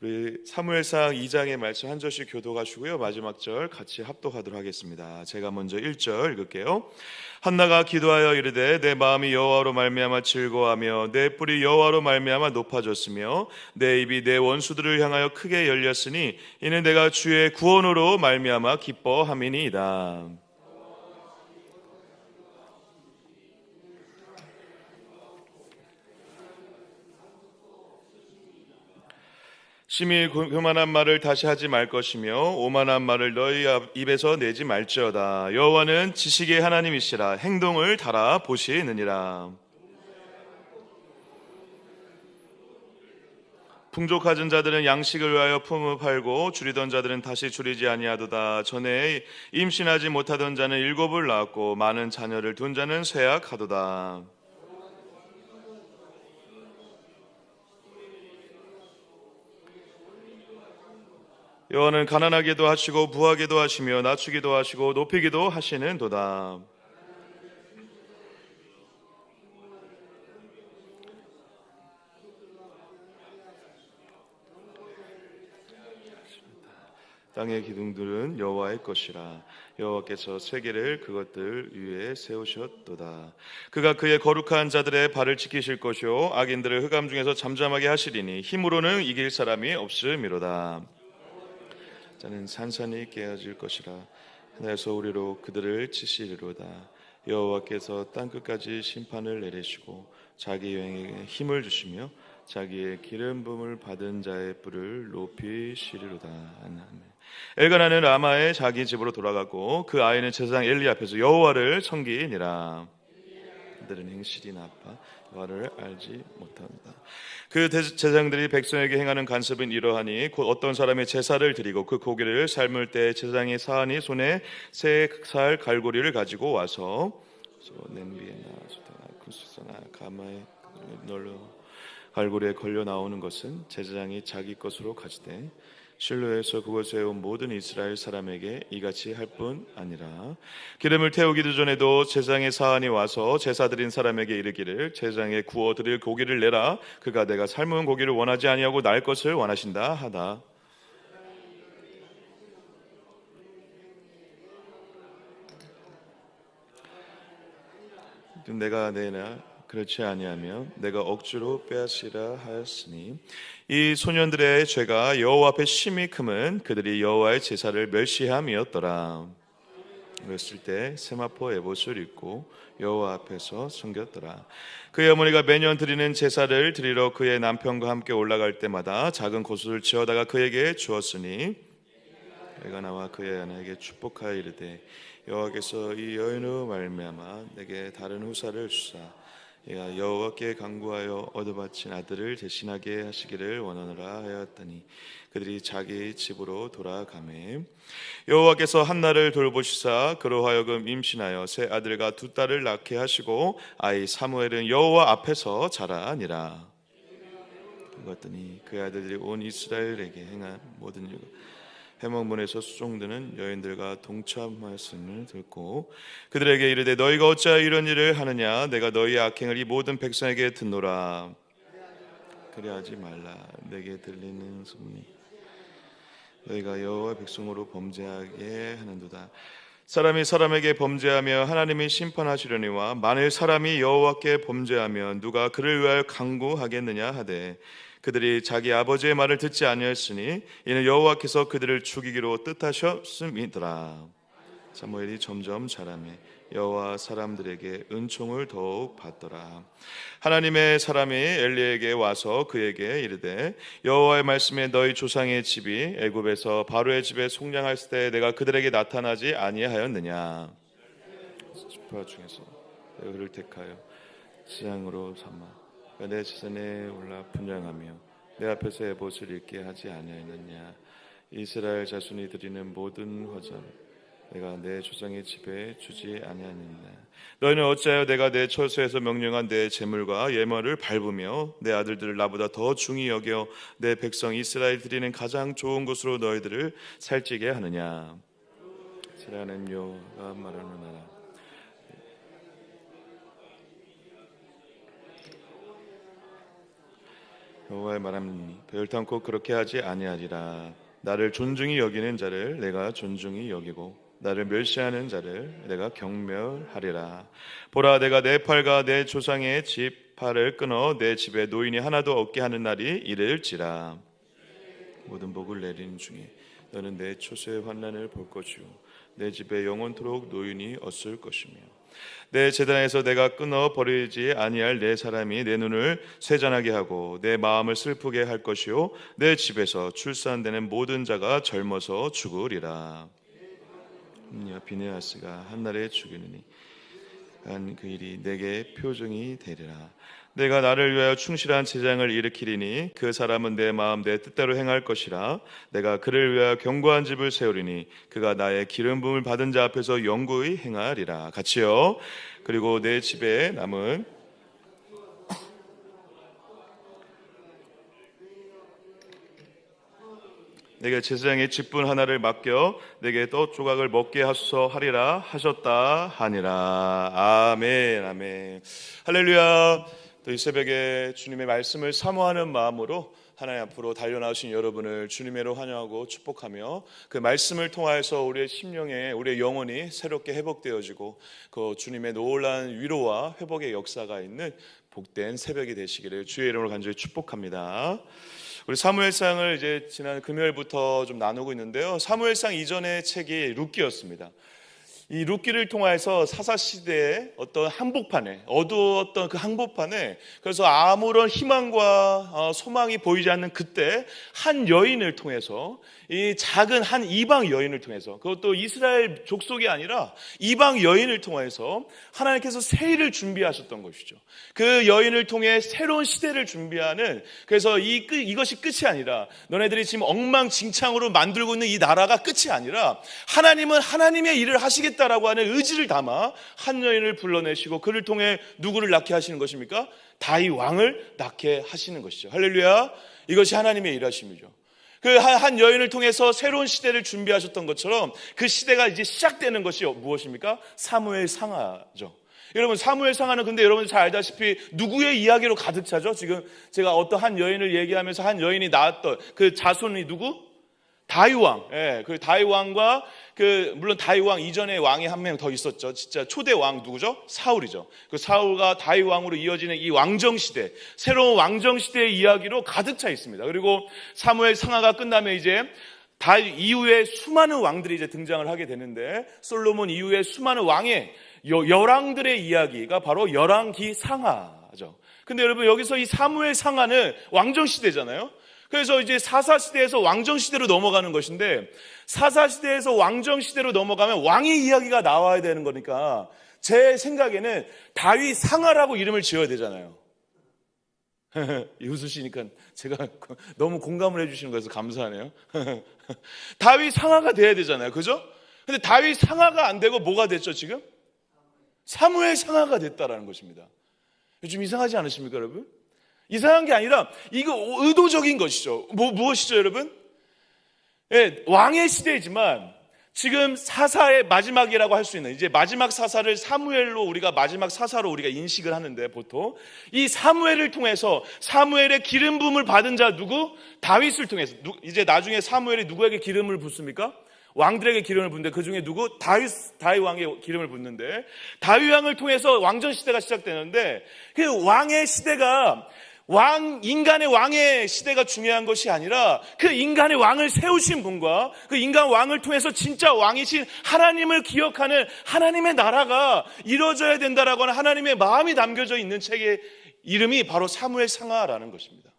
우리 사무엘상 2장의 말씀 한 절씩 교독하시고요. 마지막 절 같이 합독하도록 하겠습니다. 제가 먼저 1절 읽을게요. 한나가 기도하여 이르되 내 마음이 여호와로 말미암아 즐거워하며 내 뿔이 여호와로 말미암아 높아졌으며 내 입이 내 원수들을 향하여 크게 열렸으니 이는 내가 주의 구원으로 말미암아 기뻐함이니이다. 심히 교만한 말을 다시 하지 말 것이며 오만한 말을 너희 입에서 내지 말지어다. 여호와는 지식의 하나님이시라 행동을 달아 보시느니라. 풍족하던 자들은 양식을 위하여 품을 팔고 줄이던 자들은 다시 줄이지 아니하도다. 전에 임신하지 못하던 자는 7을 낳았고 많은 자녀를 둔 자는 쇠약하도다. 여호와는 가난하게도 하시고 부하게도 하시며 낮추기도 하시고 높이기도 하시는도다. 땅의 기둥들은 여호와의 것이라. 여호와께서 세계를 그것들 위에 세우셨도다. 그가 그의 거룩한 자들의 발을 지키실 것이요 악인들을 흑암 중에서 잠잠하게 하시리니 힘으로는 이길 사람이 없음이로다. 자는 산산이 깨어질 것이라. 하늘에서 우리로 그들을 치시리로다. 여호와께서 땅끝까지 심판을 내리시고 자기 여행에게 힘을 주시며 자기의 기름 부음을 받은 자의 뿔을 높이시리로다. 아멘. 엘가나는 라마의 자기 집으로 돌아가고 그 아이는 제사장 엘리 앞에서 여호와를 섬기니라. 그들은 행실이 나빠 여호와를 알지 못한다. 그 제사장들이 백성에게 행하는 간섭은 이러하니 곧 어떤 사람의 제사를 드리고 그 고기를 삶을 때 제사장의 사한이 손에 새 살 갈고리를 가지고 와서 냄비에나 솥에나 금수저나 가마에 널려 갈고리에 걸려 나오는 것은 제사장이 자기 것으로 가지되 실로에서 그곳에 온 모든 이스라엘 사람에게 이같이 할 뿐 아니라 기름을 태우기도 전에도 제사장의 사한이 와서 제사 드린 사람에게 이르기를 제사장에 구워 드릴 고기를 내라. 그가 내가 삶은 고기를 원하지 아니하고 날 것을 원하신다 하다. 내가 내나 그렇지 아니하며 내가 억지로 빼앗으라 하였으니 이 소년들의 죄가 여호와 앞에 심히 크면 그들이 여호와의 제사를 멸시함이었더라. 그랬을 때 세마포 에봇을 입고 여호와 앞에서 섬겼더라. 그의 어머니가 매년 드리는 제사를 드리러 그의 남편과 함께 올라갈 때마다 작은 곶을 지어다가 그에게 주었으니 그가 나와 그의 아내에게 축복하여 이르되 여호와께서 이 여인으로 말미암아 내게 다른 후사를 주사 얘가 여호와께 간구하여 얻어바친 아들을 대신하게 하시기를 원하노라 하였더니 그들이 자기 집으로 돌아가매 여호와께서 한나를 돌보시사 그로 하여금 임신하여 새 아들과 두 딸을 낳게 하시고 아이 사무엘은 여호와 앞에서 자라니라. 그랬더니 그 아들들이 온 이스라엘에게 행한 모든 일 해먹문에서 수종드는 여인들과 동참하였음을 듣고 그들에게 이르되 너희가 어찌하여 이런 일을 하느냐. 내가 너희의 악행을 이 모든 백성에게 듣노라. 그리하지 말라. 내게 들리는 소문이 너희가 여호와의 백성으로 범죄하게 하는도다. 사람이 사람에게 범죄하며 하나님이 심판하시려니와 만일 사람이 여호와께 범죄하면 누가 그를 위하여 간구하겠느냐 하되 그들이 자기 아버지의 말을 듣지 아니하였으니 이는 여호와께서 그들을 죽이기로 뜻하셨음이더라. 사무엘이 점점 자라매 여호와 사람들에게 은총을 더욱 받더라. 하나님의 사람이 엘리에게 와서 그에게 이르되 여호와의 말씀에 너희 조상의 집이 애굽에서 바로의 집에 속량했을 때 내가 그들에게 나타나지 아니하였느냐. 지파 중에서 내가 그를 택하여 지장으로 삼아 내 지산에 올라 분양하며 내 앞에서 에봇을 입게 하지 아니하였느냐. 이스라엘 자손이 드리는 모든 화전 내가 내 조상의 집에 주지 아니하느냐. 너희는 어찌하여 내가 내 처소에서 명령한 내 제물과 예물을 밟으며 내 아들들을 나보다 더 중히 여겨 내 백성 이스라엘 드리는 가장 좋은 곳으로 너희들을 살찌게 하느냐. 살아가는 여호와가 말하노라. 여호와의 말함니 별탄코 그렇게 하지 아니하리라. 나를 존중히 여기는 자를 내가 존중히 여기고 나를 멸시하는 자를 내가 경멸하리라. 보라, 내가 내 팔과 내 조상의 집 팔을 끊어 내 집에 노인이 하나도 없게 하는 날이 이를지라. 모든 복을 내리는 중에 너는 내 초소의 환난을 볼 것이요 내 집에 영원토록 노인이 없을 것이며 내 제단에서 내가 끊어 버리지 아니할 내 사람이 내 눈을 쇠잔하게 하고 내 마음을 슬프게 할 것이요 내 집에서 출산되는 모든 자가 젊어서 죽으리라. 비느하스가 한날에 죽이느니 한 그 일이 내게 표징이 되리라. 내가 나를 위하여 충실한 제장을 일으키리니 그 사람은 내 마음 내 뜻대로 행할 것이라. 내가 그를 위하여 견고한 집을 세우리니 그가 나의 기름 부음을 받은 자 앞에서 영구히 행하리라. 같이요. 그리고 내 집에 남은 내게 제사장의 직분 하나를 맡겨 내게 떡 조각을 먹게 하소서 하리라 하셨다 하니라. 아멘. 아멘. 할렐루야. 또 이 새벽에 주님의 말씀을 사모하는 마음으로 하나님 앞으로 달려나오신 여러분을 주님의로 환영하고 축복하며 그 말씀을 통하여서 우리의 심령에 우리의 영혼이 새롭게 회복되어지고 그 주님의 놀라운 위로와 회복의 역사가 있는 복된 새벽이 되시기를 주의 이름으로 간절히 축복합니다. 우리 사무엘상을 이제 지난 금요일부터 좀 나누고 있는데요. 사무엘상 이전의 책이 룻기였습니다. 이 룻기를 통해서 사사시대의 어떤 한복판에 어두웠던 그 한복판에 그래서 아무런 희망과 소망이 보이지 않는 그때 한 여인을 통해서 이 작은 한 이방 여인을 통해서 그것도 이스라엘 족속이 아니라 이방 여인을 통해서 하나님께서 새 일을 준비하셨던 것이죠. 그 여인을 통해 새로운 시대를 준비하는 그래서 이것이 끝이 아니라 너네들이 지금 엉망진창으로 만들고 있는 이 나라가 끝이 아니라 하나님은 하나님의 일을 하시겠다라고 하는 의지를 담아 한 여인을 불러내시고 그를 통해 누구를 낳게 하시는 것입니까? 다윗 왕을 낳게 하시는 것이죠. 할렐루야. 이것이 하나님의 일하심이죠. 그 한 여인을 통해서 새로운 시대를 준비하셨던 것처럼 그 시대가 이제 시작되는 것이 무엇입니까? 사무엘 상하죠. 여러분 사무엘 상하는 근데 여러분 잘 알다시피 누구의 이야기로 가득 차죠? 지금 제가 어떤 한 여인을 얘기하면서 한 여인이 낳았던 그 자손이 누구? 다윗 왕. 예, 그 다윗 왕과 물론 다윗 왕 이전에 왕이 한 명 더 있었죠. 진짜 초대 왕 누구죠? 사울이죠. 그 사울과 다윗 왕으로 이어지는 이 왕정 시대, 새로운 왕정 시대의 이야기로 가득 차 있습니다. 그리고 사무엘 상하가 끝나면 이제 다윗 이후에 수많은 왕들이 이제 등장을 하게 되는데 솔로몬 이후에 수많은 왕의 열왕들의 이야기가 바로 열왕기 상하죠. 근데 여러분 여기서 이 사무엘 상하는 왕정 시대잖아요. 그래서 이제 사사시대에서 왕정시대로 넘어가는 것인데 사사시대에서 왕정시대로 넘어가면 왕의 이야기가 나와야 되는 거니까 제 생각에는 다윗 상하라고 이름을 지어야 되잖아요. 웃으시니까 제가 너무 공감을 해주시는 거여서 감사하네요. 다윗 상하가 돼야 되잖아요. 그죠? 근데 다윗 상하가 안 되고 뭐가 됐죠 지금? 사무엘 상하가 됐다라는 것입니다. 좀 이상하지 않으십니까 여러분? 이상한 게 아니라 이거 의도적인 것이죠. 무엇이죠 여러분? 예, 왕의 시대이지만 지금 사사의 마지막이라고 할 수 있는 이제 마지막 사사를 사무엘로 우리가 마지막 사사로 우리가 인식을 하는데 보통 이 사무엘을 통해서 사무엘의 기름 부음을 받은 자 누구? 다윗을 통해서 이제 나중에 사무엘이 누구에게 기름을 붓습니까? 왕들에게 기름을 붓는데 그 중에 누구? 다윗 왕의 기름을 붓는데 다윗 왕을 통해서 왕정 시대가 시작되는데 그 왕의 시대가 인간의 왕의 시대가 중요한 것이 아니라 그 인간의 왕을 세우신 분과 그 인간 왕을 통해서 진짜 왕이신 하나님을 기억하는 하나님의 나라가 이루어져야 된다라고 하는 하나님의 마음이 담겨져 있는 책의 이름이 바로 사무엘 상하라는 것입니다.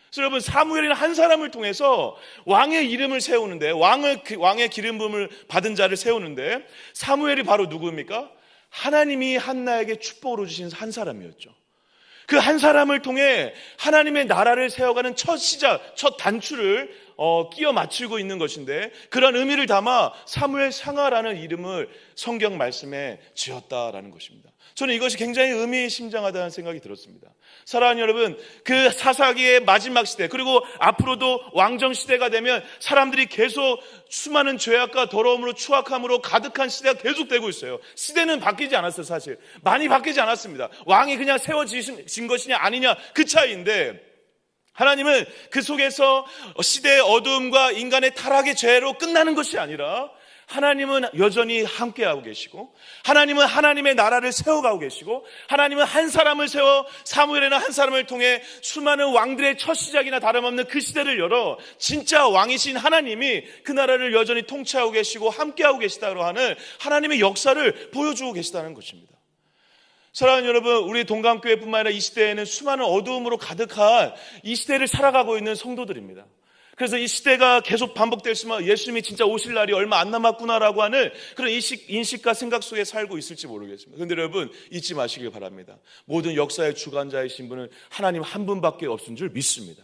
그래서 여러분 사무엘이는 한 사람을 통해서 왕의 이름을 세우는데 왕의 기름 부음을 받은 자를 세우는데 사무엘이 바로 누구입니까? 하나님이 한나에게 축복으로 주신 한 사람이었죠. 그 한 사람을 통해 하나님의 나라를 세워가는 첫 시작, 첫 단추를 끼워 맞추고 있는 것인데 그런 의미를 담아 사무엘 상하라는 이름을 성경 말씀에 지었다라는 것입니다. 저는 이것이 굉장히 의미심장하다는 생각이 들었습니다. 사랑하는 여러분, 그 사사기의 마지막 시대 그리고 앞으로도 왕정 시대가 되면 사람들이 계속 수많은 죄악과 더러움으로 추악함으로 가득한 시대가 계속되고 있어요. 시대는 바뀌지 않았어요. 사실 많이 바뀌지 않았습니다. 왕이 그냥 세워진 것이냐 아니냐 그 차이인데 하나님은 그 속에서 시대의 어두움과 인간의 타락의 죄로 끝나는 것이 아니라 하나님은 여전히 함께하고 계시고, 하나님은 하나님의 나라를 세워가고 계시고, 하나님은 한 사람을 세워 사무엘이나 한 사람을 통해 수많은 왕들의 첫 시작이나 다름없는 그 시대를 열어 진짜 왕이신 하나님이 그 나라를 여전히 통치하고 계시고 함께하고 계시다고 하는 하나님의 역사를 보여주고 계시다는 것입니다. 사랑하는 여러분, 우리 동강교회뿐만 아니라 이 시대에는 수많은 어두움으로 가득한 이 시대를 살아가고 있는 성도들입니다. 그래서 이 시대가 계속 반복될 수만, 예수님이 진짜 오실 날이 얼마 안 남았구나라고 하는 그런 인식과 생각 속에 살고 있을지 모르겠습니다. 그런데 여러분, 잊지 마시길 바랍니다. 모든 역사의 주관자이신 분은 하나님 한 분밖에 없은 줄 믿습니다.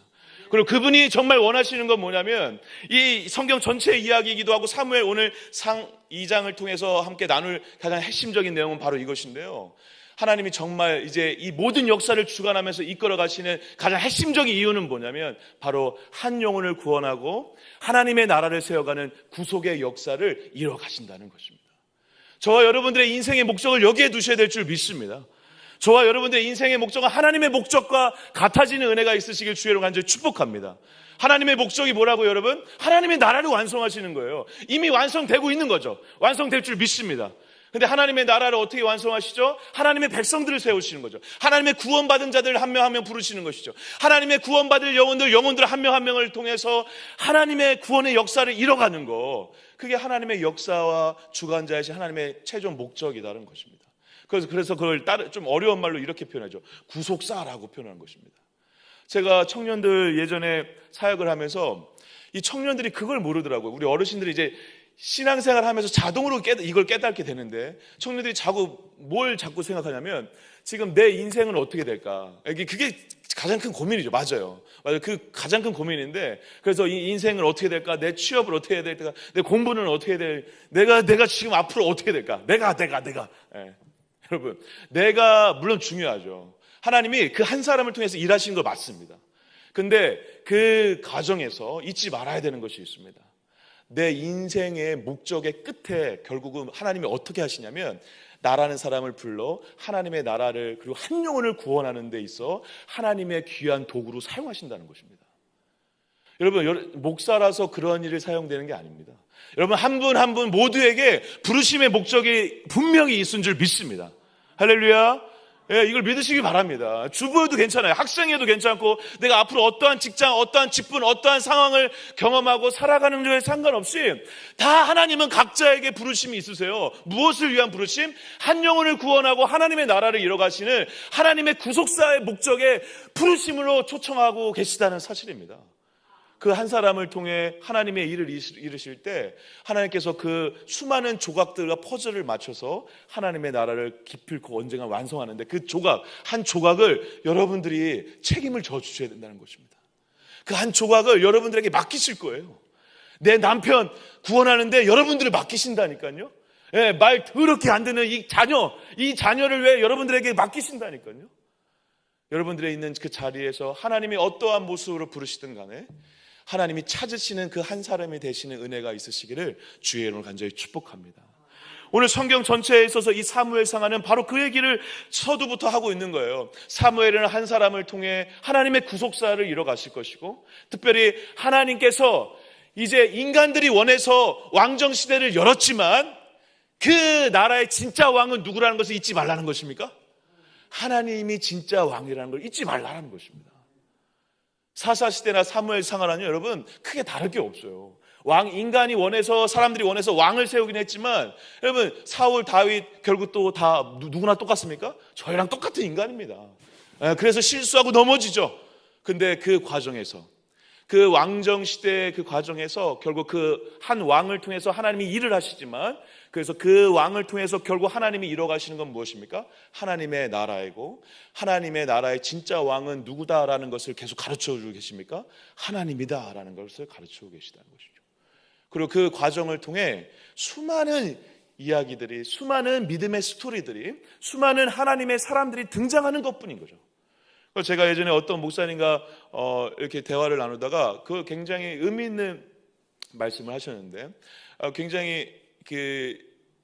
그리고 그분이 정말 원하시는 건 뭐냐면, 이 성경 전체의 이야기이기도 하고 사무엘 오늘 상 2장을 통해서 함께 나눌 가장 핵심적인 내용은 바로 이것인데요, 하나님이 정말 이제 이 모든 역사를 주관하면서 이끌어 가시는 가장 핵심적인 이유는 뭐냐면, 바로 한 영혼을 구원하고 하나님의 나라를 세워가는 구속의 역사를 이뤄 가신다는 것입니다. 저와 여러분들의 인생의 목적을 여기에 두셔야 될 줄 믿습니다. 저와 여러분들의 인생의 목적은 하나님의 목적과 같아지는 은혜가 있으시길 주의로 간절히 축복합니다. 하나님의 목적이 뭐라고 여러분? 하나님의 나라를 완성하시는 거예요. 이미 완성되고 있는 거죠. 완성될 줄 믿습니다. 근데 하나님의 나라를 어떻게 완성하시죠? 하나님의 백성들을 세우시는 거죠. 하나님의 구원받은 자들을 한 명 한 명 부르시는 것이죠. 하나님의 구원받을 영혼들 한 명 한 명을 통해서 하나님의 구원의 역사를 이뤄가는 거, 그게 하나님의 역사와 주관자이신 하나님의 최종 목적이라는 것입니다. 그래서 그걸 좀 어려운 말로 이렇게 표현하죠. 구속사라고 표현하는 것입니다. 제가 청년들 예전에 사역을 하면서 이 청년들이 그걸 모르더라고요. 우리 어르신들이 이제 신앙생활 하면서 자동으로 이걸 깨닫게 되는데, 청년들이 뭘 자꾸 생각하냐면, 지금 내 인생은 어떻게 될까? 그게 가장 큰 고민이죠. 맞아요. 그 가장 큰 고민인데, 그래서 이 인생은 어떻게 될까? 내 취업을 어떻게 해야 될까? 내 공부는 어떻게 내가 지금 앞으로 어떻게 될까? 내가. 예. 여러분, 내가 물론 중요하죠. 하나님이 그 한 사람을 통해서 일하시는 거 맞습니다. 근데 그 과정에서 잊지 말아야 되는 것이 있습니다. 내 인생의 목적의 끝에 결국은 하나님이 어떻게 하시냐면, 나라는 사람을 불러 하나님의 나라를, 그리고 한 영혼을 구원하는 데 있어 하나님의 귀한 도구로 사용하신다는 것입니다. 여러분, 목사라서 그런 일을 사용되는 게 아닙니다. 여러분, 한 분 한 분 모두에게 부르심의 목적이 분명히 있은 줄 믿습니다. 할렐루야. 예, 이걸 믿으시기 바랍니다. 주부여도 괜찮아요. 학생여도 괜찮고, 내가 앞으로 어떠한 직장, 어떠한 직분, 어떠한 상황을 경험하고 살아가는 거에 상관없이 다 하나님은 각자에게 부르심이 있으세요. 무엇을 위한 부르심? 한 영혼을 구원하고 하나님의 나라를 이뤄가시는 하나님의 구속사의 목적에 부르심으로 초청하고 계시다는 사실입니다. 그 한 사람을 통해 하나님의 일을 이루실 때 하나님께서 그 수많은 조각들과 퍼즐을 맞춰서 하나님의 나라를 기필코 언젠가 완성하는데, 그 한 조각을 여러분들이 책임을 져 주셔야 된다는 것입니다. 그 한 조각을 여러분들에게 맡기실 거예요. 내 남편 구원하는데 여러분들을 맡기신다니까요. 예, 말 더럽게 안 듣는 이 자녀를 왜 여러분들에게 맡기신다니까요. 여러분들의 있는 그 자리에서 하나님이 어떠한 모습으로 부르시든 간에 하나님이 찾으시는 그 한 사람이 되시는 은혜가 있으시기를 주의 이름으로 간절히 축복합니다. 오늘 성경 전체에 있어서 이 사무엘상하는 바로 그 얘기를 서두부터 하고 있는 거예요. 사무엘은 한 사람을 통해 하나님의 구속사를 이뤄가실 것이고, 특별히 하나님께서 이제 인간들이 원해서 왕정시대를 열었지만 그 나라의 진짜 왕은 누구라는 것을 잊지 말라는 것입니까? 하나님이 진짜 왕이라는 걸 잊지 말라는 것입니다. 사사시대나 사무엘상하라는 여러분 크게 다를 게 없어요. 인간이 원해서, 사람들이 원해서 왕을 세우긴 했지만, 여러분 사울, 다윗 결국 또 다 누구나 똑같습니까? 저희랑 똑같은 인간입니다. 그래서 실수하고 넘어지죠. 근데 그 과정에서, 그 왕정시대의 그 과정에서 결국 그 한 왕을 통해서 하나님이 일을 하시지만, 그래서 그 왕을 통해서 결국 하나님이 이뤄가시는 건 무엇입니까? 하나님의 나라이고, 하나님의 나라의 진짜 왕은 누구다라는 것을 계속 가르쳐주고 계십니까? 하나님이다라는 것을 가르치고 계시다는 것이죠. 그리고 그 과정을 통해 수많은 이야기들이, 수많은 믿음의 스토리들이, 수많은 하나님의 사람들이 등장하는 것뿐인 거죠. 제가 예전에 어떤 목사님과 이렇게 대화를 나누다가 그 굉장히 의미 있는 말씀을 하셨는데, 굉장히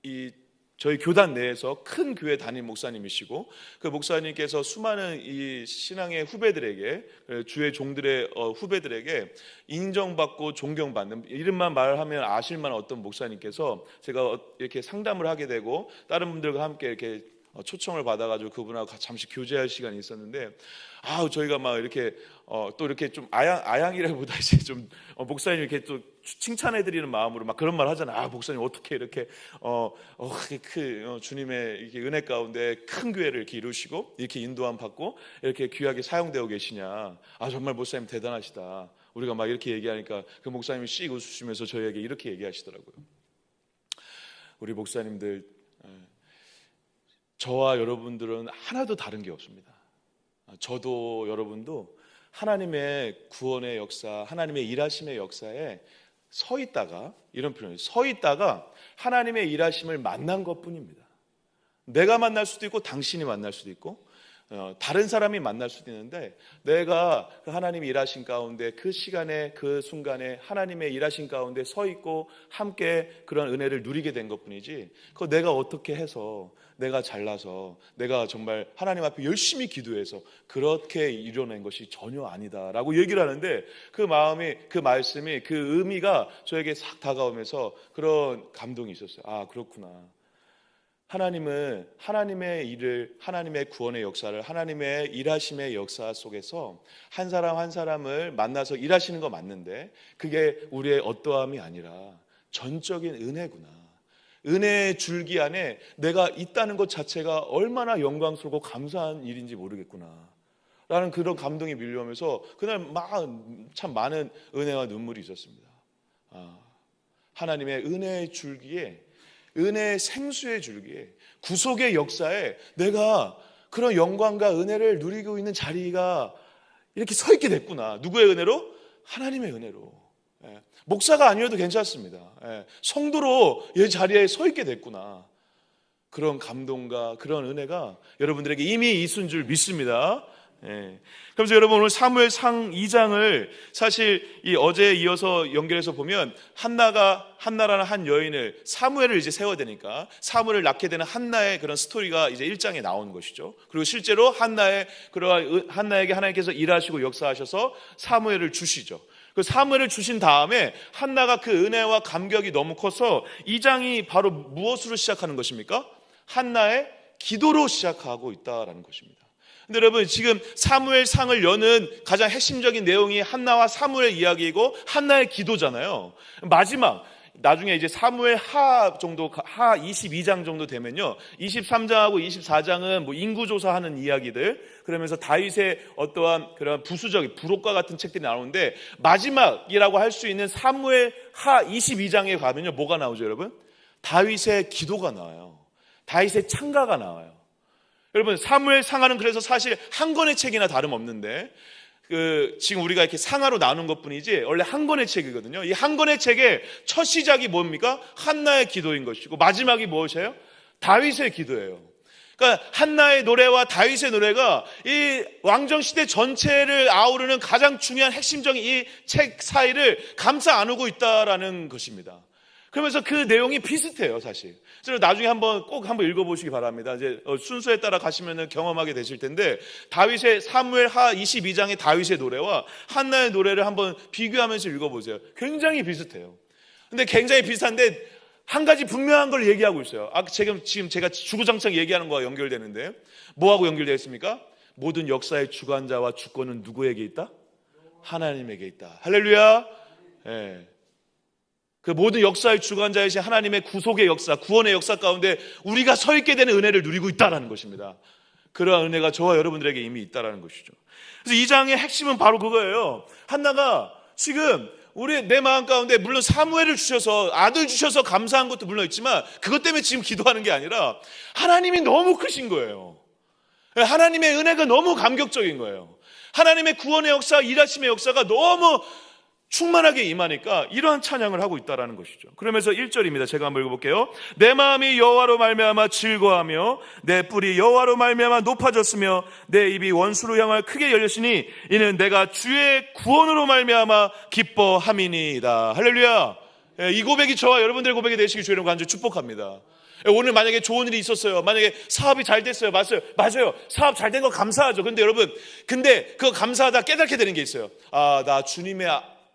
이 저희 교단 내에서 큰 교회 담임 목사님이시고, 그 목사님께서 수많은 이 신앙의 후배들에게, 주의 종들의 후배들에게 인정받고 존경받는, 이름만 말하면 아실만한 어떤 목사님께서 제가 이렇게 상담을 하게 되고 다른 분들과 함께 이렇게 초청을 받아가지고 그분하고 잠시 교제할 시간이 있었는데, 저희가 막 이렇게 또 이렇게 좀 아양이라기보다 이제 좀 목사님 이렇게 또 칭찬해드리는 마음으로 막 그런 말 하잖아요. 목사님 어떻게 이렇게 주님의 이렇게 은혜 가운데 큰 교회를 이렇게 이루시고 이렇게 인도함 받고 이렇게 귀하게 사용되어 계시냐. 정말 목사님 대단하시다. 우리가 막 이렇게 얘기하니까 그 목사님이 씩 웃으시면서 저희에게 이렇게 얘기하시더라고요. 우리 목사님들, 저와 여러분들은 하나도 다른 게 없습니다. 저도 여러분도 하나님의 구원의 역사, 하나님의 일하심의 역사에 서 있다가, 이런 표현이에요. 서 있다가 하나님의 일하심을 만난 것뿐입니다. 내가 만날 수도 있고 당신이 만날 수도 있고 다른 사람이 만날 수도 있는데, 내가 그 하나님의 일하신 가운데 그 시간에 그 순간에 하나님의 일하신 가운데 서 있고 함께 그런 은혜를 누리게 된 것뿐이지, 그거 내가 어떻게 해서, 내가 잘나서, 내가 정말 하나님 앞에 열심히 기도해서 그렇게 이뤄낸 것이 전혀 아니다라고 얘기를 하는데, 그 마음이, 그 말씀이, 그 의미가 저에게 싹 다가오면서 그런 감동이 있었어요. 그렇구나. 하나님은 하나님의 일을, 하나님의 구원의 역사를, 하나님의 일하심의 역사 속에서 한 사람 한 사람을 만나서 일하시는 거 맞는데, 그게 우리의 어떠함이 아니라 전적인 은혜구나. 은혜의 줄기 안에 내가 있다는 것 자체가 얼마나 영광스럽고 감사한 일인지 모르겠구나 라는 그런 감동이 밀려오면서 그날 참 많은 은혜와 눈물이 있었습니다. 하나님의 은혜의 줄기에, 은혜의 생수의 줄기에, 구속의 역사에 내가 그런 영광과 은혜를 누리고 있는 자리가 이렇게 서 있게 됐구나. 누구의 은혜로? 하나님의 은혜로. 목사가 아니어도 괜찮습니다. 성도로 이 자리에 서 있게 됐구나. 그런 감동과 그런 은혜가 여러분들에게 이미 있은 줄 믿습니다. 그래서 여러분, 오늘 사무엘상 2장을 사실 이 어제에 이어서 연결해서 보면, 한나라는 한 여인을, 사무엘을 이제 세워야 되니까 사무엘을 낳게 되는 한나의 그런 스토리가 이제 1장에 나오는 것이죠. 그리고 실제로 한나에게 하나님께서 일하시고 역사하셔서 사무엘을 주시죠. 그 사무엘을 주신 다음에 한나가 그 은혜와 감격이 너무 커서 2장이 바로 무엇으로 시작하는 것입니까? 한나의 기도로 시작하고 있다라는 것입니다. 근데 여러분, 지금 사무엘상을 여는 가장 핵심적인 내용이 한나와 사무엘 이야기이고 한나의 기도잖아요. 마지막, 나중에 이제 사무엘 하 22장 정도 되면요, 23장하고 24장은 뭐 인구조사하는 이야기들, 그러면서 다윗의 어떠한 그런 부록과 같은 책들이 나오는데, 마지막이라고 할 수 있는 사무엘 하 22장에 가면요, 뭐가 나오죠 여러분? 다윗의 기도가 나와요. 다윗의 찬가가 나와요. 여러분, 사무엘 상하는 그래서 사실 한 권의 책이나 다름없는데, 지금 우리가 이렇게 상하로 나눈 것 뿐이지 원래 한 권의 책이거든요. 이 한 권의 책의 첫 시작이 뭡니까? 한나의 기도인 것이고, 마지막이 무엇이에요? 다윗의 기도예요. 그러니까 한나의 노래와 다윗의 노래가 이 왕정시대 전체를 아우르는 가장 중요한 핵심적인 이 책 사이를 감싸 안고 있다라는 것입니다. 그러면서 그 내용이 비슷해요, 사실. 그래서 나중에 꼭 한번 읽어보시기 바랍니다. 이제 순서에 따라 가시면 경험하게 되실 텐데, 다윗의 사무엘 하 22장의 다윗의 노래와 한나의 노래를 한번 비교하면서 읽어보세요. 굉장히 비슷해요. 근데 굉장히 비슷한데 한 가지 분명한 걸 얘기하고 있어요. 지금 제가 주구장창 얘기하는 거와 연결되는데, 뭐하고 연결되어 있습니까? 모든 역사의 주관자와 주권은 누구에게 있다? 하나님에게 있다. 할렐루야. 그 모든 역사의 주관자이신 하나님의 구속의 역사, 구원의 역사 가운데 우리가 서 있게 되는 은혜를 누리고 있다는 것입니다. 그러한 은혜가 저와 여러분들에게 이미 있다는 것이죠. 그래서 이 장의 핵심은 바로 그거예요. 한나가 지금 내 마음 가운데, 물론 사무엘을 주셔서, 아들 주셔서 감사한 것도 물론 있지만, 그것 때문에 지금 기도하는 게 아니라 하나님이 너무 크신 거예요. 하나님의 은혜가 너무 감격적인 거예요. 하나님의 구원의 역사, 일하심의 역사가 너무 충만하게 임하니까 이러한 찬양을 하고 있다는 것이죠. 그러면서 1절입니다. 제가 한번 읽어볼게요. 내 마음이 여호와로 말미암아 즐거워하며 내 뿔이 여호와로 말미암아 높아졌으며 내 입이 원수로 향하여 크게 열렸으니 이는 내가 주의 구원으로 말미암아 기뻐함이니이다. 할렐루야. 이 고백이 저와 여러분들의 고백이 되시길 주의 이름으로 간절히 축복합니다. 오늘 만약에 좋은 일이 있었어요. 만약에 사업이 잘 됐어요. 맞아요. 사업 잘 된 거 감사하죠. 근데 여러분, 그거 감사하다 깨닫게 되는 게 있어요. 나 주님의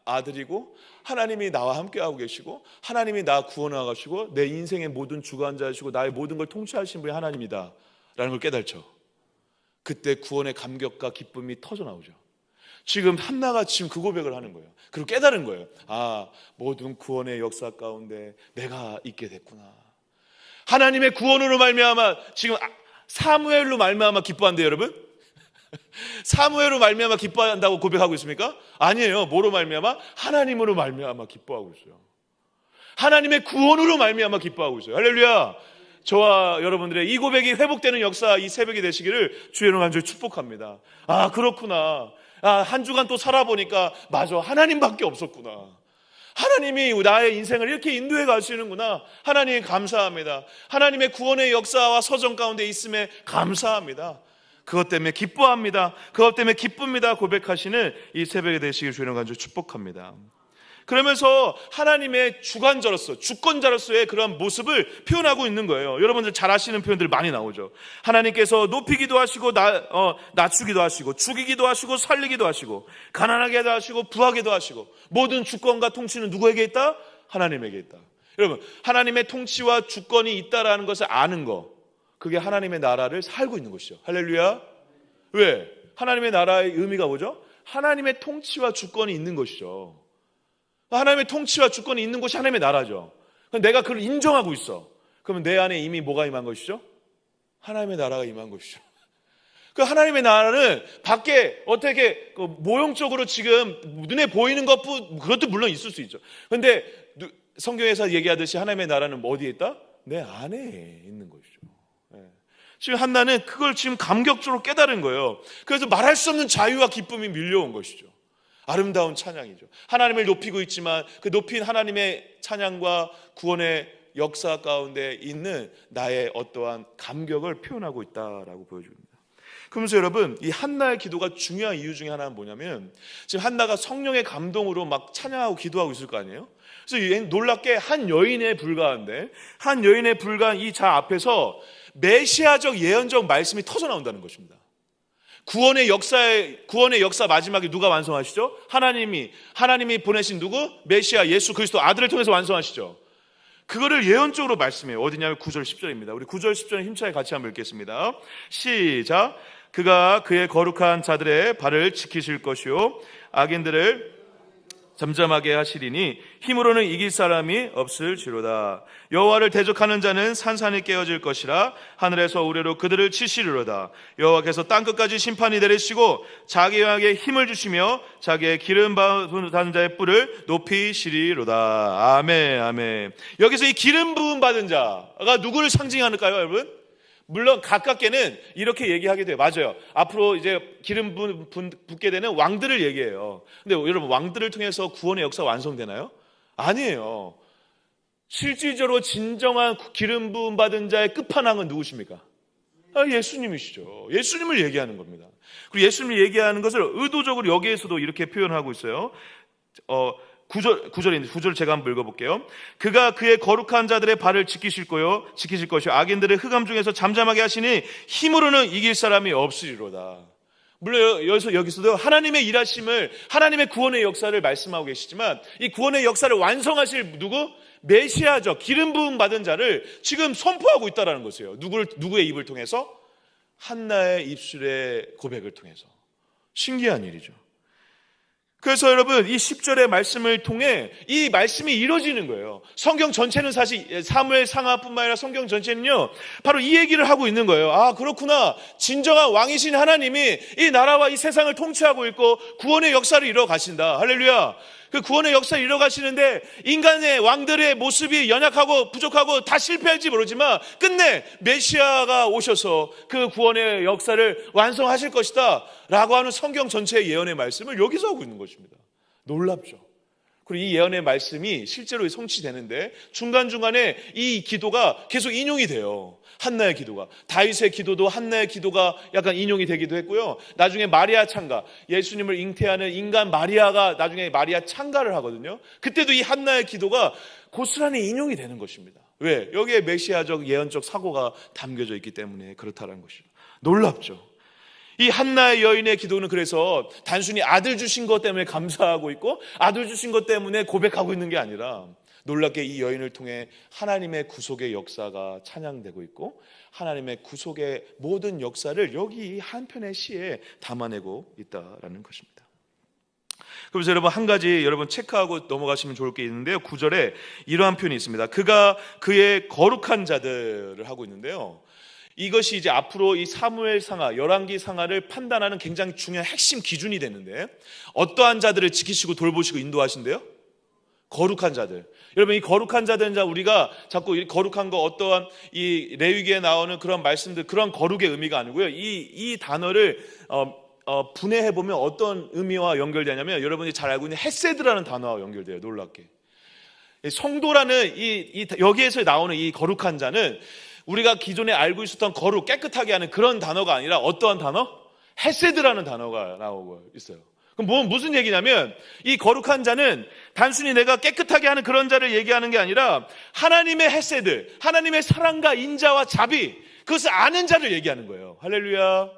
아들이고 하나님이 나와 함께하고 계시고 하나님이 나 구원하시고 내 인생의 모든 주관자이시고 나의 모든 걸 통치하신 분이 하나님이다 라는 걸 깨달죠. 그때 구원의 감격과 기쁨이 터져 나오죠. 지금 한나가 지금 그 고백을 하는 거예요. 그리고 깨달은 거예요. 모든 구원의 역사 가운데 내가 있게 됐구나. 하나님의 구원으로 말미암아 지금 사무엘로 말미암아 기뻐한대요, 여러분. 사무엘로 말미암아 기뻐한다고 고백하고 있습니까? 아니에요. 뭐로 말미암아? 하나님으로 말미암아 기뻐하고 있어요. 하나님의 구원으로 말미암아 기뻐하고 있어요. 할렐루야. 저와 여러분들의 이 고백이 회복되는 역사, 이 새벽이 되시기를 주의 이름으로 간절히 축복합니다. 그렇구나. 한 주간 또 살아보니까 맞아, 하나님밖에 없었구나. 하나님이 나의 인생을 이렇게 인도해 가시는구나. 하나님 감사합니다. 하나님의 구원의 역사와 서정 가운데 있음에 감사합니다. 그것 때문에 기뻐합니다. 그것 때문에 기쁩니다. 고백하시는 이 새벽에 되시길 주의 이름으로 간절히 축복합니다. 그러면서 하나님의 주권자로서의 그러한 모습을 표현하고 있는 거예요. 여러분들 잘 아시는 표현들 많이 나오죠. 하나님께서 높이기도 하시고 낮추기도 하시고 죽이기도 하시고 살리기도 하시고 가난하게도 하시고 부하게도 하시고 모든 주권과 통치는 누구에게 있다? 하나님에게 있다. 여러분, 하나님의 통치와 주권이 있다라는 것을 아는 거, 그게 하나님의 나라를 살고 있는 것이죠. 할렐루야. 왜? 하나님의 나라의 의미가 뭐죠? 하나님의 통치와 주권이 있는 것이죠. 하나님의 통치와 주권이 있는 곳이 하나님의 나라죠. 내가 그걸 인정하고 있어. 그러면 내 안에 이미 뭐가 임한 것이죠? 하나님의 나라가 임한 것이죠. 그 하나님의 나라는 밖에 어떻게 모형적으로 지금 눈에 보이는 그것도 물론 있을 수 있죠. 그런데 성경에서 얘기하듯이 하나님의 나라는 어디에 있다? 내 안에 있는 것이죠. 지금 한나는 그걸 지금 감격적으로 깨달은 거예요. 그래서 말할 수 없는 자유와 기쁨이 밀려온 것이죠. 아름다운 찬양이죠. 하나님을 높이고 있지만 그 높인 하나님의 찬양과 구원의 역사 가운데 있는 나의 어떠한 감격을 표현하고 있다라고 보여줍니다. 그러면서 여러분, 이 한나의 기도가 중요한 이유 중에 하나는 뭐냐면, 지금 한나가 성령의 감동으로 막 찬양하고 기도하고 있을 거 아니에요? 그래서 놀랍게 한 여인에 불과한 이 자 앞에서 메시아적 예언적 말씀이 터져 나온다는 것입니다. 구원의 역사 마지막에 누가 완성하시죠? 하나님이 보내신 누구? 메시아 예수 그리스도 아들을 통해서 완성하시죠. 그거를 예언적으로 말씀해요. 어디냐면 9절 10절입니다. 우리 9절 10절은 힘차게 같이 한번 읽겠습니다. 시작. 그가 그의 거룩한 자들의 발을 지키실 것이요 악인들을 잠잠하게 하시리니 힘으로는 이길 사람이 없을지로다. 여호와를 대적하는 자는 산산이 깨어질 것이라. 하늘에서 우레로 그들을 치시리로다. 여호와께서 땅끝까지 심판이 내리시고 자기에게 힘을 주시며 자기의 기름 받은 자의 뿔을 높이시리로다. 아멘, 아멘. 여기서 이 기름 부음 받은 자가 누구를 상징하는가요, 여러분? 물론 가깝게는 이렇게 얘기하게 돼요. 맞아요. 앞으로 이제 기름 붓게 되는 왕들을 얘기해요. 근데 여러분, 왕들을 통해서 구원의 역사가 완성되나요? 아니에요. 실질적으로 진정한 기름 부음 받은 자의 끝판왕은 누구십니까? 예수님이시죠. 예수님을 얘기하는 겁니다. 그리고 예수님을 얘기하는 것을 의도적으로 여기에서도 이렇게 표현하고 있어요. 9절을 제가 한번 읽어볼게요. 그가 그의 거룩한 자들의 발을 지키실 것이요 악인들의 흑암 중에서 잠잠하게 하시니 힘으로는 이길 사람이 없으리로다. 물론 여기서도 하나님의 일하심을, 하나님의 구원의 역사를 말씀하고 계시지만 이 구원의 역사를 완성하실 누구? 메시아적 기름 부음 받은 자를 지금 선포하고 있다는 것이에요. 누구의 입을 통해서? 한나의 입술의 고백을 통해서. 신기한 일이죠. 그래서 여러분, 이 10절의 말씀을 통해 이 말씀이 이루어지는 거예요. 성경 전체는 사실 사무엘 상하뿐만 아니라 성경 전체는요 바로 이 얘기를 하고 있는 거예요. 그렇구나, 진정한 왕이신 하나님이 이 나라와 이 세상을 통치하고 있고 구원의 역사를 이루어 가신다. 할렐루야. 그 구원의 역사를 이루어 가시는데 인간의 왕들의 모습이 연약하고 부족하고 다 실패할지 모르지만 끝내 메시아가 오셔서 그 구원의 역사를 완성하실 것이다 라고 하는 성경 전체의 예언의 말씀을 여기서 하고 있는 것입니다. 놀랍죠. 그리고 이 예언의 말씀이 실제로 성취되는데 중간중간에 이 기도가 계속 인용이 돼요. 한나의 기도가, 다윗의 기도도 한나의 기도가 약간 인용이 되기도 했고요. 나중에 마리아 창가, 예수님을 잉태하는 인간 마리아가 나중에 마리아 창가를 하거든요. 그때도 이 한나의 기도가 고스란히 인용이 되는 것입니다. 왜? 여기에 메시아적 예언적 사고가 담겨져 있기 때문에 그렇다는 것이죠. 놀랍죠. 이 한나의 여인의 기도는 그래서 단순히 아들 주신 것 때문에 감사하고 있고 아들 주신 것 때문에 고백하고 있는 게 아니라 놀랍게 이 여인을 통해 하나님의 구속의 역사가 찬양되고 있고 하나님의 구속의 모든 역사를 여기 한 편의 시에 담아내고 있다라는 것입니다. 그래서 여러분 한 가지 여러분 체크하고 넘어가시면 좋을 게 있는데요. 9절에 이러한 표현이 있습니다. 그가 그의 거룩한 자들을 하고 있는데요. 이것이 이제 앞으로 이 사무엘 상하, 열왕기 상하를 판단하는 굉장히 중요한 핵심 기준이 되는데 어떠한 자들을 지키시고 돌보시고 인도하신대요? 거룩한 자들. 여러분 이 거룩한 자들은 우리가 자꾸 이 거룩한 거 어떠한 이 레위기에 나오는 그런 말씀들 그런 거룩의 의미가 아니고요. 이 단어를 분해해 보면 어떤 의미와 연결되냐면 여러분이 잘 알고 있는 헤세드라는 단어와 연결돼요. 놀랍게. 성도라는 여기에서 나오는 이 거룩한 자는 우리가 기존에 알고 있었던 거룩 깨끗하게 하는 그런 단어가 아니라 어떠한 단어? 헤세드라는 단어가 나오고 있어요. 그럼 무슨 얘기냐면 이 거룩한 자는 단순히 내가 깨끗하게 하는 그런 자를 얘기하는 게 아니라 하나님의 헤세드, 하나님의 사랑과 인자와 자비 그것을 아는 자를 얘기하는 거예요. 할렐루야.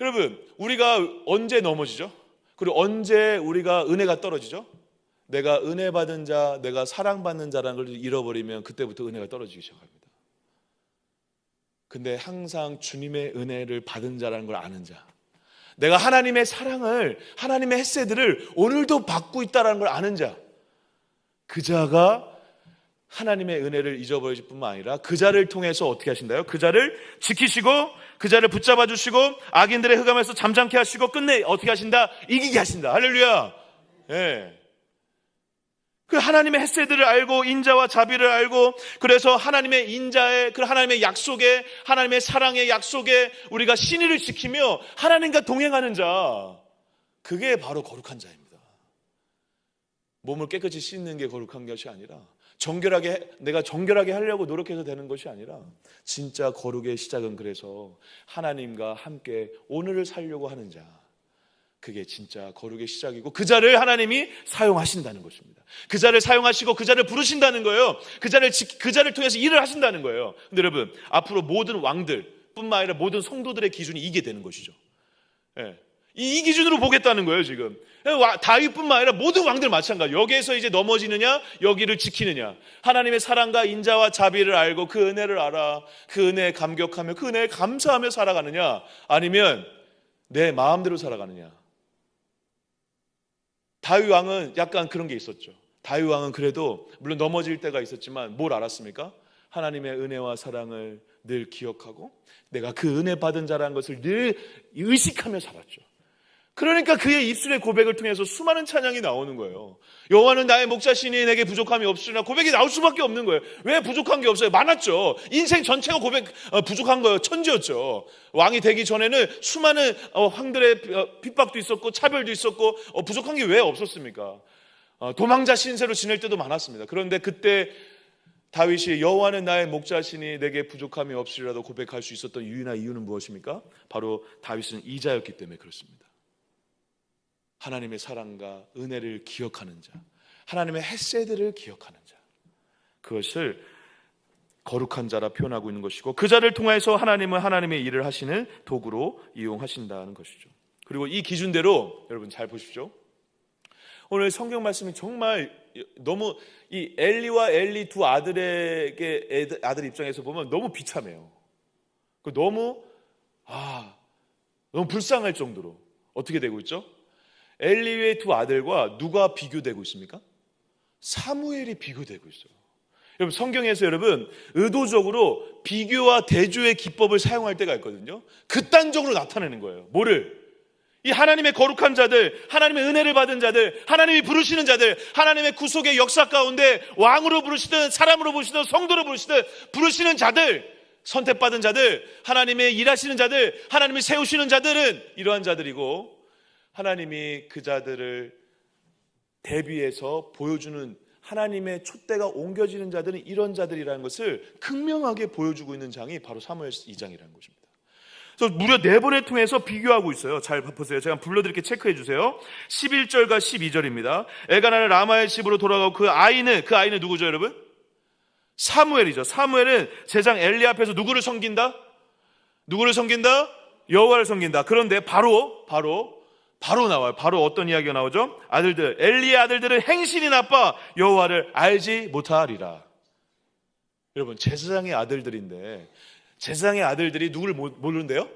여러분 우리가 언제 넘어지죠? 그리고 언제 우리가 은혜가 떨어지죠? 내가 은혜 받은 자, 내가 사랑받는 자라는 걸 잃어버리면 그때부터 은혜가 떨어지기 시작합니다. 근데 항상 주님의 은혜를 받은 자라는 걸 아는 자, 내가 하나님의 사랑을, 하나님의 헤세드를 오늘도 받고 있다는 걸 아는 자, 그 자가 하나님의 은혜를 잊어버릴 뿐만 아니라 그 자를 통해서 어떻게 하신다요? 그 자를 지키시고 그 자를 붙잡아 주시고 악인들의 흑암에서 잠잠케 하시고 끝내 어떻게 하신다? 이기게 하신다. 할렐루야. 예. 그 하나님의 헤세드를 알고 인자와 자비를 알고 그래서 하나님의 인자의 그 하나님의 약속에 하나님의 사랑의 약속에 우리가 신의를 지키며 하나님과 동행하는 자, 그게 바로 거룩한 자입니다. 몸을 깨끗이 씻는 게 거룩한 것이 아니라 내가 정결하게 하려고 노력해서 되는 것이 아니라 진짜 거룩의 시작은 그래서 하나님과 함께 오늘을 살려고 하는 자, 그게 진짜 거룩의 시작이고 그 자를 하나님이 사용하신다는 것입니다. 그 자를 사용하시고 그 자를 부르신다는 거예요. 그 자를 통해서 일을 하신다는 거예요. 근데 여러분 앞으로 모든 왕들 뿐만 아니라 모든 성도들의 기준이 이게 되는 것이죠. 예. 이 기준으로 보겠다는 거예요 지금. 다윗뿐만 아니라 모든 왕들 마찬가지. 여기에서 이제 넘어지느냐 여기를 지키느냐, 하나님의 사랑과 인자와 자비를 알고 그 은혜를 알아 그 은혜에 감격하며 그 은혜에 감사하며 살아가느냐, 아니면 내 마음대로 살아가느냐. 다윗 왕은 약간 그런 게 있었죠. 다윗 왕은 그래도 물론 넘어질 때가 있었지만 뭘 알았습니까? 하나님의 은혜와 사랑을 늘 기억하고 내가 그 은혜 받은 자라는 것을 늘 의식하며 살았죠. 그러니까 그의 입술의 고백을 통해서 수많은 찬양이 나오는 거예요. 여호와는 나의 목자시니 내게 부족함이 없으나 고백이 나올 수밖에 없는 거예요. 왜 부족한 게 없어요? 많았죠. 인생 전체가 부족한 거예요. 천지였죠. 왕이 되기 전에는 수많은 황들의 핍박도 있었고 차별도 있었고 부족한 게 왜 없었습니까? 도망자 신세로 지낼 때도 많았습니다. 그런데 그때 다윗이 여호와는 나의 목자시니 내게 부족함이 없으리라도 고백할 수 있었던 유일한 이유는 무엇입니까? 바로 다윗은 이자였기 때문에 그렇습니다. 하나님의 사랑과 은혜를 기억하는 자, 하나님의 헤세드를 기억하는 자, 그것을 거룩한 자라 표현하고 있는 것이고 그 자를 통해서 하나님은 하나님의 일을 하시는 도구로 이용하신다는 것이죠. 그리고 이 기준대로 여러분 잘 보십시오. 오늘 성경 말씀이 정말 너무 이 엘리와 엘리 두 아들 입장에서 보면 너무 비참해요. 너무 불쌍할 정도로 어떻게 되고 있죠? 엘리의 두 아들과 누가 비교되고 있습니까? 사무엘이 비교되고 있어요. 여러분 성경에서 여러분 의도적으로 비교와 대조의 기법을 사용할 때가 있거든요. 극단적으로 나타내는 거예요. 뭐를? 이 하나님의 거룩한 자들, 하나님의 은혜를 받은 자들, 하나님이 부르시는 자들, 하나님의 구속의 역사 가운데 왕으로 부르시든 사람으로 부르시든 성도로 부르시든 부르시는 자들, 선택받은 자들, 하나님의 일하시는 자들, 하나님이 세우시는 자들은 이러한 자들이고, 하나님이 그 자들을 대비해서 보여주는 하나님의 촛대가 옮겨지는 자들은 이런 자들이라는 것을 극명하게 보여주고 있는 장이 바로 사무엘 2장이라는 것입니다. 그래서 무려 4번을 통해서 비교하고 있어요. 잘 보세요. 제가 불러드릴게 체크해 주세요. 11절과 12절입니다. 엘가나는 라마의 집으로 돌아가고 그 아이는 누구죠 여러분? 사무엘이죠. 사무엘은 제사장 엘리 앞에서 누구를 섬긴다? 누구를 섬긴다? 여호와를 섬긴다. 그런데 바로 나와요. 바로 어떤 이야기가 나오죠? 아들들, 엘리의 아들들은 행실이 나빠 여호와를 알지 못하리라. 여러분, 제사장의 아들들인데 제사장의 아들들이 누구를 모르는데요?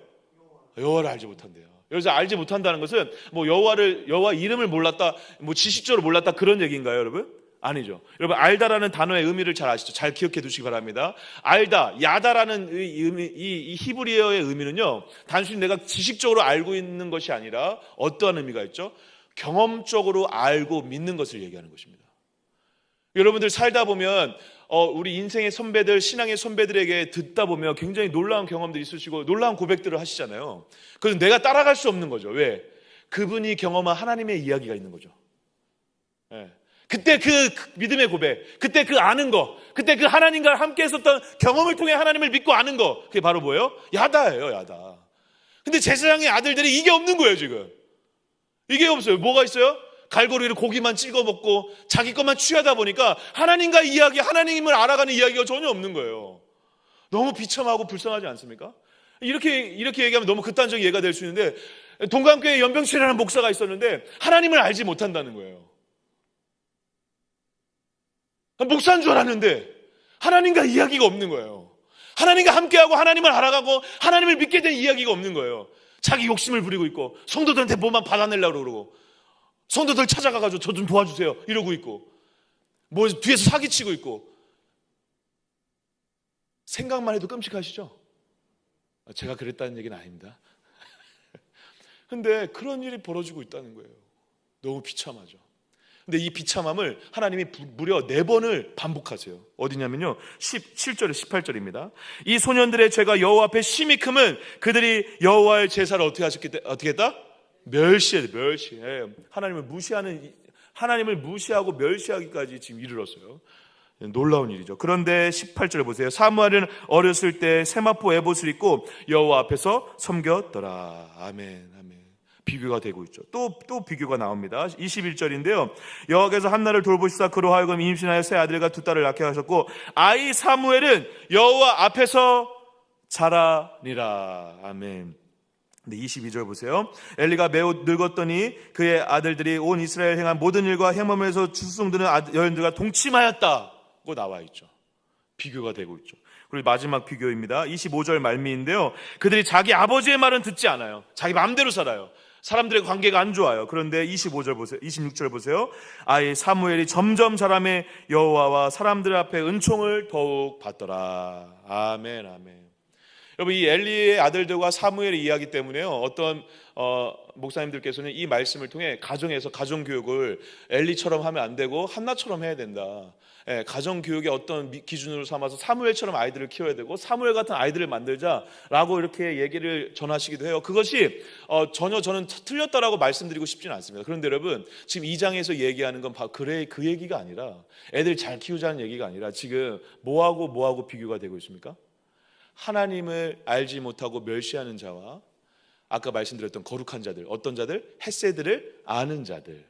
여호와를 알지 못한대요. 여기서 알지 못한다는 것은 뭐 여호와 이름을 몰랐다, 뭐 지식적으로 몰랐다 그런 얘기인가요, 여러분? 아니죠. 여러분, 알다라는 단어의 의미를 잘 아시죠? 잘 기억해 두시기 바랍니다. 알다, 야다라는 의미, 이 히브리어의 의미는요, 단순히 내가 지식적으로 알고 있는 것이 아니라 어떠한 의미가 있죠? 경험적으로 알고 믿는 것을 얘기하는 것입니다. 여러분들 살다 보면 우리 인생의 선배들, 신앙의 선배들에게 듣다 보면 굉장히 놀라운 경험들이 있으시고 놀라운 고백들을 하시잖아요. 그래서 내가 따라갈 수 없는 거죠. 왜? 그분이 경험한 하나님의 이야기가 있는 거죠. 네. 그때 그 믿음의 고백, 그때 그 아는 거, 그때 그 하나님과 함께 했었던 경험을 통해 하나님을 믿고 아는 거, 그게 바로 뭐예요? 야다예요, 야다. 근데 제사장의 아들들이 이게 없는 거예요, 지금. 이게 없어요. 뭐가 있어요? 갈고리를 고기만 찍어 먹고 자기 것만 취하다 보니까 하나님과 이야기, 하나님을 알아가는 이야기가 전혀 없는 거예요. 너무 비참하고 불쌍하지 않습니까? 이렇게 얘기하면 너무 극단적인 예가 될 수 있는데, 동강교회 연병철이라는 목사가 있었는데 하나님을 알지 못한다는 거예요. 목사인 줄 알았는데 하나님과 이야기가 없는 거예요. 하나님과 함께하고 하나님을 알아가고 하나님을 믿게 된 이야기가 없는 거예요. 자기 욕심을 부리고 있고 성도들한테 뭐만 받아내려고 그러고 성도들 찾아가가지고 저 좀 도와주세요 이러고 있고 뭐 뒤에서 사기치고 있고. 생각만 해도 끔찍하시죠? 제가 그랬다는 얘기는 아닙니다. 근데 그런 일이 벌어지고 있다는 거예요. 너무 비참하죠. 근데 이 비참함을 하나님이 무려 4번을 반복하세요. 어디냐면요, 17절에 18절입니다. 이 소년들의 죄가 여호와 앞에 심히 크면 그들이 여호와의 제사를 어떻게 했다? 멸시해. 하나님을 무시하고 멸시하기까지 지금 이르렀어요. 놀라운 일이죠. 그런데 18절 보세요. 사무엘은 어렸을 때 세마포 에봇을 입고 여호와 앞에서 섬겼더라. 아멘. 비교가 되고 있죠. 또 비교가 나옵니다. 21절인데요. 여호와께서 한나를 돌보시사 그로 하여금 임신하여 세 아들과 두 딸을 낳게 하셨고 아이 사무엘은 여호와 앞에서 자라니라. 아멘. 근데 22절 보세요. 엘리가 매우 늙었더니 그의 아들들이 온 이스라엘 행한 모든 일과 행범에서 추수성드는 여인들과 동침하였다고 나와 있죠. 비교가 되고 있죠. 그리고 마지막 비교입니다. 25절 말미인데요. 그들이 자기 아버지의 말은 듣지 않아요. 자기 마음대로 살아요. 사람들의 관계가 안 좋아요. 그런데 25절 보세요. 26절 보세요. 아이 사무엘이 점점 자라매 여호와와 사람들 앞에 은총을 더욱 받더라. 아멘. 여러분, 이 엘리의 아들들과 사무엘의 이야기 때문에요. 어떤 목사님들께서는 이 말씀을 통해 가정에서 가정교육을 엘리처럼 하면 안 되고 한나처럼 해야 된다. 가정교육의 어떤 기준으로 삼아서 사무엘처럼 아이들을 키워야 되고 사무엘 같은 아이들을 만들자라고 이렇게 얘기를 전하시기도 해요. 그것이 전혀 저는 틀렸다라고 말씀드리고 싶지는 않습니다. 그런데 여러분, 지금 2장에서 얘기하는 건 바로 그 얘기가 아니라, 애들 잘 키우자는 얘기가 아니라 지금 뭐하고 비교가 되고 있습니까? 하나님을 알지 못하고 멸시하는 자와 아까 말씀드렸던 거룩한 자들, 어떤 자들? 헷세들을 아는 자들,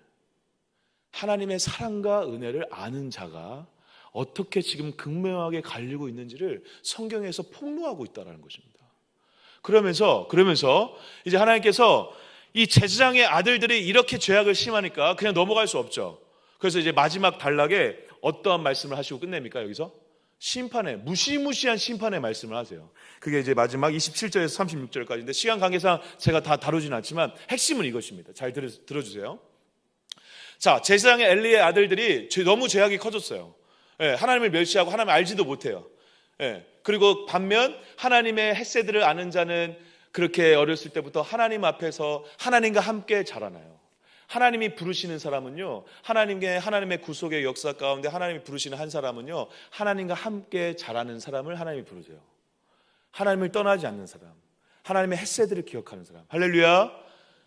하나님의 사랑과 은혜를 아는 자가 어떻게 지금 극명하게 갈리고 있는지를 성경에서 폭로하고 있다는 것입니다. 그러면서 이제 하나님께서 이 제사장의 아들들이 이렇게 죄악을 심하니까 그냥 넘어갈 수 없죠. 그래서 이제 마지막 단락에 어떠한 말씀을 하시고 끝냅니까? 여기서 무시무시한 심판의 말씀을 하세요. 그게 이제 마지막 27절에서 36절까지인데 시간 관계상 제가 다 다루지는 않지만 핵심은 이것입니다. 잘 들어주세요. 자, 제사장의 엘리의 아들들이 너무 죄악이 커졌어요. 하나님을 멸시하고 하나님을 알지도 못해요. 그리고 반면 하나님의 헷세들을 아는 자는 그렇게 어렸을 때부터 하나님 앞에서 하나님과 함께 자라나요. 하나님이 부르시는 사람은요, 하나님의 구속의 역사 가운데 하나님이 부르시는 한 사람은요, 하나님과 함께 자라는 사람을 하나님이 부르세요. 하나님을 떠나지 않는 사람, 하나님의 헷세들을 기억하는 사람. 할렐루야.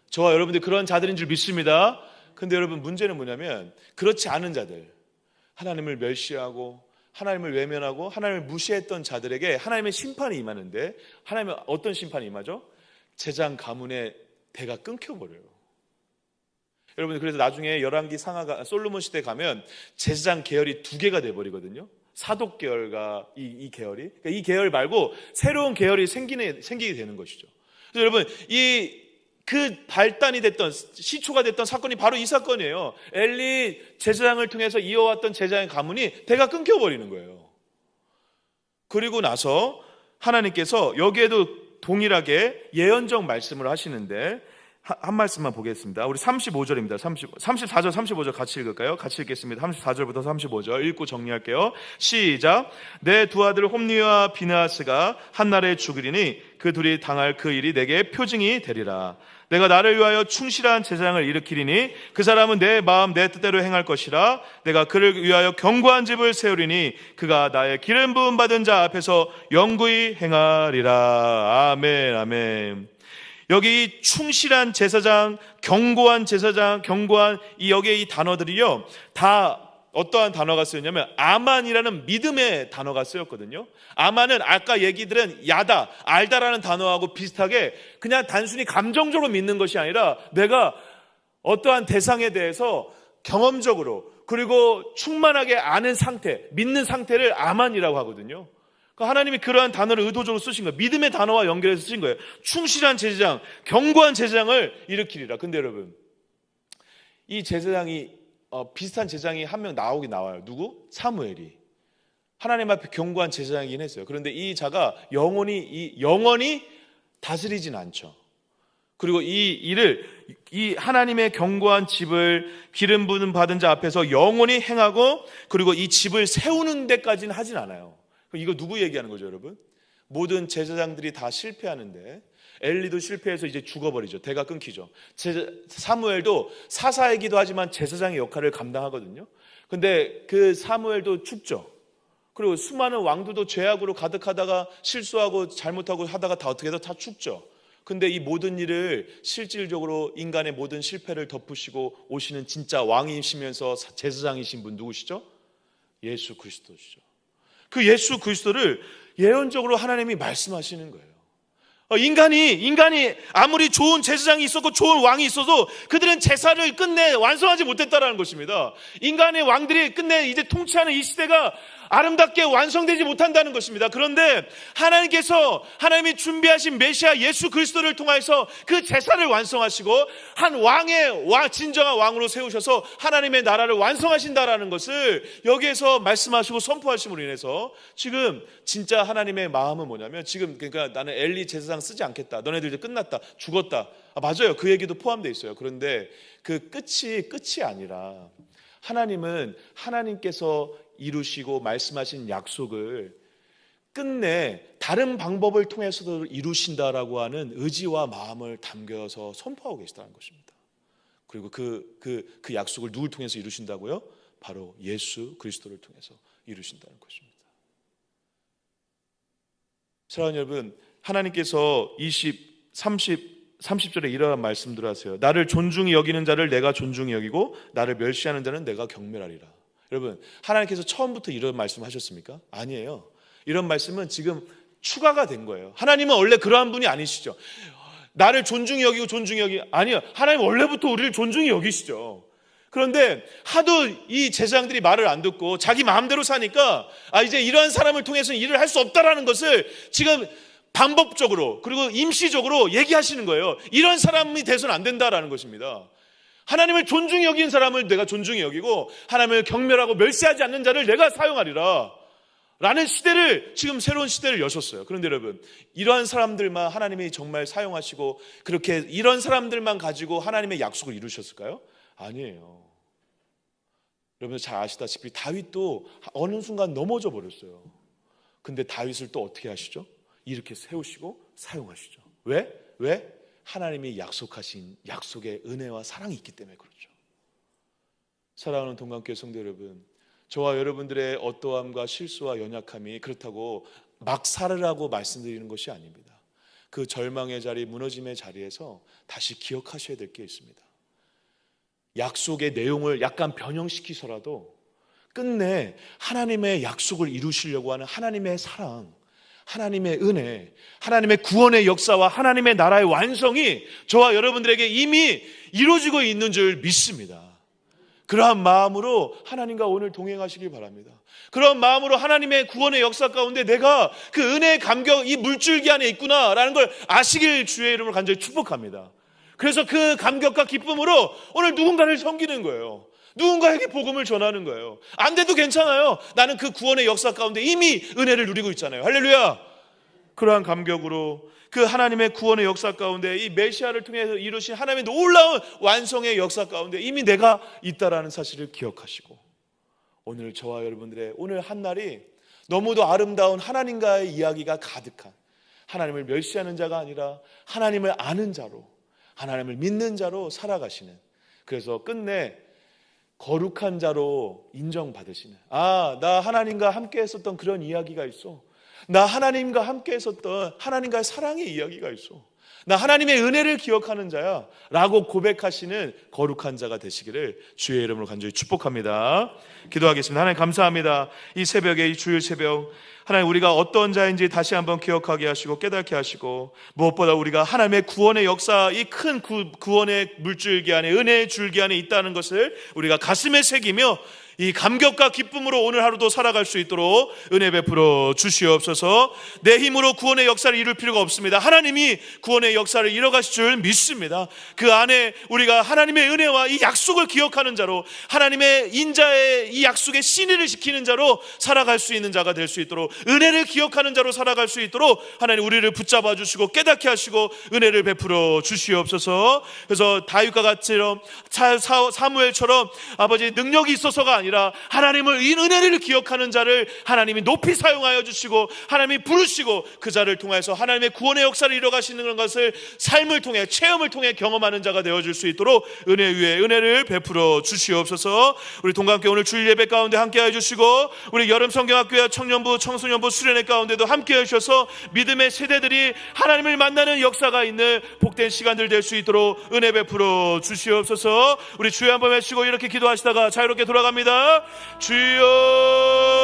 저와 여러분들 그런 자들인 줄 믿습니다. 근데 여러분, 문제는 뭐냐면 그렇지 않은 자들, 하나님을 멸시하고 하나님을 외면하고 하나님을 무시했던 자들에게 하나님의 심판이 임하는데, 하나님은 어떤 심판이 임하죠? 제장 가문의 대가 끊겨버려요. 여러분, 그래서 나중에 열왕기 솔로몬 시대 가면 제사장 계열이 2개가 돼버리거든요. 사독 계열과 이 계열이, 그러니까 이 계열 말고 새로운 계열이 생기게 되는 것이죠. 그래서 여러분, 그 발단이 됐던, 시초가 됐던 사건이 바로 이 사건이에요. 엘리 제사장을 통해서 이어왔던 제사장의 가문이 대가 끊겨버리는 거예요. 그리고 나서 하나님께서 여기에도 동일하게 예언적 말씀을 하시는데, 한 말씀만 보겠습니다. 우리 35절입니다. 34절, 35절 같이 읽을까요? 같이 읽겠습니다. 34절부터 35절 읽고 정리할게요. 시작. 내 두 아들 홈니와 비느하스가 한날에 죽으리니 그 둘이 당할 그 일이 내게 표징이 되리라. 내가 나를 위하여 충실한 제사장을 일으키리니 그 사람은 내 마음 내 뜻대로 행할 것이라. 내가 그를 위하여 견고한 집을 세우리니 그가 나의 기름 부음 받은 자 앞에서 영구히 행하리라. 아멘, 아멘. 여기 충실한 제사장, 견고한 제사장, 견고한 여기에 이 단어들이요, 다 어떠한 단어가 쓰였냐면 아만이라는 믿음의 단어가 쓰였거든요. 아만은 아까 얘기들은 야다, 알다라는 단어하고 비슷하게 그냥 단순히 감정적으로 믿는 것이 아니라 내가 어떠한 대상에 대해서 경험적으로 그리고 충만하게 아는 상태, 믿는 상태를 아만이라고 하거든요. 하나님이 그러한 단어를 의도적으로 쓰신 거예요. 믿음의 단어와 연결해서 쓰신 거예요. 충실한 제사장, 견고한 제사장을 일으키리라. 근데 여러분, 이 제사장이 비슷한 제사장이 한 명 나와요. 누구? 사무엘이. 하나님 앞에 견고한 제사장이긴 했어요. 그런데 이 자가 영원히 다스리진 않죠. 그리고 이 하나님의 견고한 집을 기름 부음 받은 자 앞에서 영원히 행하고 그리고 이 집을 세우는 데까지는 하진 않아요. 이거 누구 얘기하는 거죠, 여러분? 모든 제사장들이 다 실패하는데 엘리도 실패해서 이제 죽어버리죠. 대가 끊기죠. 사무엘도 사사이기도 하지만 제사장의 역할을 감당하거든요. 근데 그 사무엘도 죽죠. 그리고 수많은 왕들도 죄악으로 가득하다가 실수하고 잘못하고 하다가 다 어떻게 해서 다 죽죠. 근데 이 모든 일을 실질적으로 인간의 모든 실패를 덮으시고 오시는 진짜 왕이시면서 제사장이신 분 누구시죠? 예수 그리스도시죠. 그 예수 그리스도를 예언적으로 하나님이 말씀하시는 거예요. 인간이 아무리 좋은 제사장이 있었고 좋은 왕이 있어도 그들은 제사를 끝내 완성하지 못했다라는 것입니다. 인간의 왕들이 끝내 이제 통치하는 이 시대가 아름답게 완성되지 못한다는 것입니다. 그런데 하나님이 준비하신 메시아 예수 그리스도를 통해서 그 제사를 완성하시고 한 진정한 왕으로 세우셔서 하나님의 나라를 완성하신다라는 것을 여기에서 말씀하시고 선포하심으로 인해서 지금 진짜 하나님의 마음은 뭐냐면 지금 그러니까 나는 엘리 제사장 쓰지 않겠다. 너네들 이제 끝났다. 죽었다. 맞아요. 그 얘기도 포함되어 있어요. 그런데 그 끝이 아니라 하나님은 하나님께서 이루시고 말씀하신 약속을 끝내 다른 방법을 통해서도 이루신다라고 하는 의지와 마음을 담겨서 선포하고 계시다는 것입니다. 그리고 그 약속을 누굴 통해서 이루신다고요? 바로 예수 그리스도를 통해서 이루신다는 것입니다. 사랑하는 여러분, 하나님께서 30절에 이러한 말씀들을 하세요. 나를 존중히 여기는 자를 내가 존중히 여기고 나를 멸시하는 자는 내가 경멸하리라. 여러분, 하나님께서 처음부터 이런 말씀 하셨습니까? 아니에요. 이런 말씀은 지금 추가가 된 거예요. 하나님은 원래 그러한 분이 아니시죠. 나를 존중히 여기고 존중히 여기고 아니요. 하나님 원래부터 우리를 존중히 여기시죠. 그런데 하도 이 제사장들이 말을 안 듣고 자기 마음대로 사니까 이제 이러한 사람을 통해서는 일을 할 수 없다라는 것을 지금 반복적으로 그리고 임시적으로 얘기하시는 거예요. 이런 사람이 돼서는 안 된다라는 것입니다. 하나님을 존중히 여기는 사람을 내가 존중히 여기고 하나님을 경멸하고 멸시하지 않는 자를 내가 사용하리라 라는 시대를 지금 새로운 시대를 여셨어요. 그런데 여러분, 이러한 사람들만 하나님이 정말 사용하시고 그렇게 이런 사람들만 가지고 하나님의 약속을 이루셨을까요? 아니에요. 여러분 잘 아시다시피 다윗도 어느 순간 넘어져 버렸어요. 근데 다윗을 또 어떻게 하시죠? 이렇게 세우시고 사용하시죠. 왜? 하나님이 약속하신 약속의 은혜와 사랑이 있기 때문에 그렇죠. 사랑하는 동감교회 성도 여러분, 저와 여러분들의 어떠함과 실수와 연약함이 그렇다고 막 살으라고 말씀드리는 것이 아닙니다. 그 절망의 자리, 무너짐의 자리에서 다시 기억하셔야 될 게 있습니다. 약속의 내용을 약간 변형시키서라도 끝내 하나님의 약속을 이루시려고 하는 하나님의 사랑, 하나님의 은혜, 하나님의 구원의 역사와 하나님의 나라의 완성이 저와 여러분들에게 이미 이루어지고 있는 줄 믿습니다. 그러한 마음으로 하나님과 오늘 동행하시길 바랍니다. 그런 마음으로 하나님의 구원의 역사 가운데 내가 그 은혜의 감격, 이 물줄기 안에 있구나라는 걸 아시길 주의 이름으로 간절히 축복합니다. 그래서 그 감격과 기쁨으로 오늘 누군가를 섬기는 거예요. 누군가에게 복음을 전하는 거예요. 안 돼도 괜찮아요. 나는 그 구원의 역사 가운데 이미 은혜를 누리고 있잖아요. 할렐루야. 그러한 감격으로 그 하나님의 구원의 역사 가운데 이 메시아를 통해서 이루신 하나님의 놀라운 완성의 역사 가운데 이미 내가 있다라는 사실을 기억하시고, 오늘 저와 여러분들의 오늘 한날이 너무도 아름다운 하나님과의 이야기가 가득한, 하나님을 멸시하는 자가 아니라 하나님을 아는 자로, 하나님을 믿는 자로 살아가시는, 그래서 끝내 거룩한 자로 인정받으시는, 나 하나님과 함께 했었던 그런 이야기가 있어. 나 하나님과 함께 했었던 하나님과의 사랑의 이야기가 있어. 나 하나님의 은혜를 기억하는 자야 라고 고백하시는 거룩한 자가 되시기를 주의 이름으로 간절히 축복합니다. 기도하겠습니다. 하나님 감사합니다. 이 새벽에, 이 주일 새벽, 하나님 우리가 어떤 자인지 다시 한번 기억하게 하시고 깨닫게 하시고, 무엇보다 우리가 하나님의 구원의 역사, 이 큰 구원의 물줄기 안에, 은혜의 줄기 안에 있다는 것을 우리가 가슴에 새기며 이 감격과 기쁨으로 오늘 하루도 살아갈 수 있도록 은혜 베풀어 주시옵소서. 내 힘으로 구원의 역사를 이룰 필요가 없습니다. 하나님이 구원의 역사를 이뤄가실 줄 믿습니다. 그 안에 우리가 하나님의 은혜와 이 약속을 기억하는 자로, 하나님의 인자의 이 약속의 신의를 지키는 자로 살아갈 수 있는 자가 될 수 있도록, 은혜를 기억하는 자로 살아갈 수 있도록 하나님 우리를 붙잡아 주시고 깨닫게 하시고 은혜를 베풀어 주시옵소서. 그래서 다윗과 같이처럼 사무엘처럼 아버지 능력이 있어서가 아니라 하나님을, 이 은혜를 기억하는 자를 하나님이 높이 사용하여 주시고 하나님이 부르시고 그 자를 통해서 하나님의 구원의 역사를 이뤄가시는 것을 삶을 통해, 체험을 통해 경험하는 자가 되어줄 수 있도록 은혜 위에 은혜를 베풀어 주시옵소서. 우리 동감께 오늘 주일 예배 가운데 함께해 주시고, 우리 여름 성경학교와 청년부, 청소년부 수련회 가운데도 함께해 주셔서 믿음의 세대들이 하나님을 만나는 역사가 있는 복된 시간들 될 수 있도록 은혜 베풀어 주시옵소서. 우리 주여 한번 외치고 이렇게 기도하시다가 자유롭게 돌아갑니다. 주여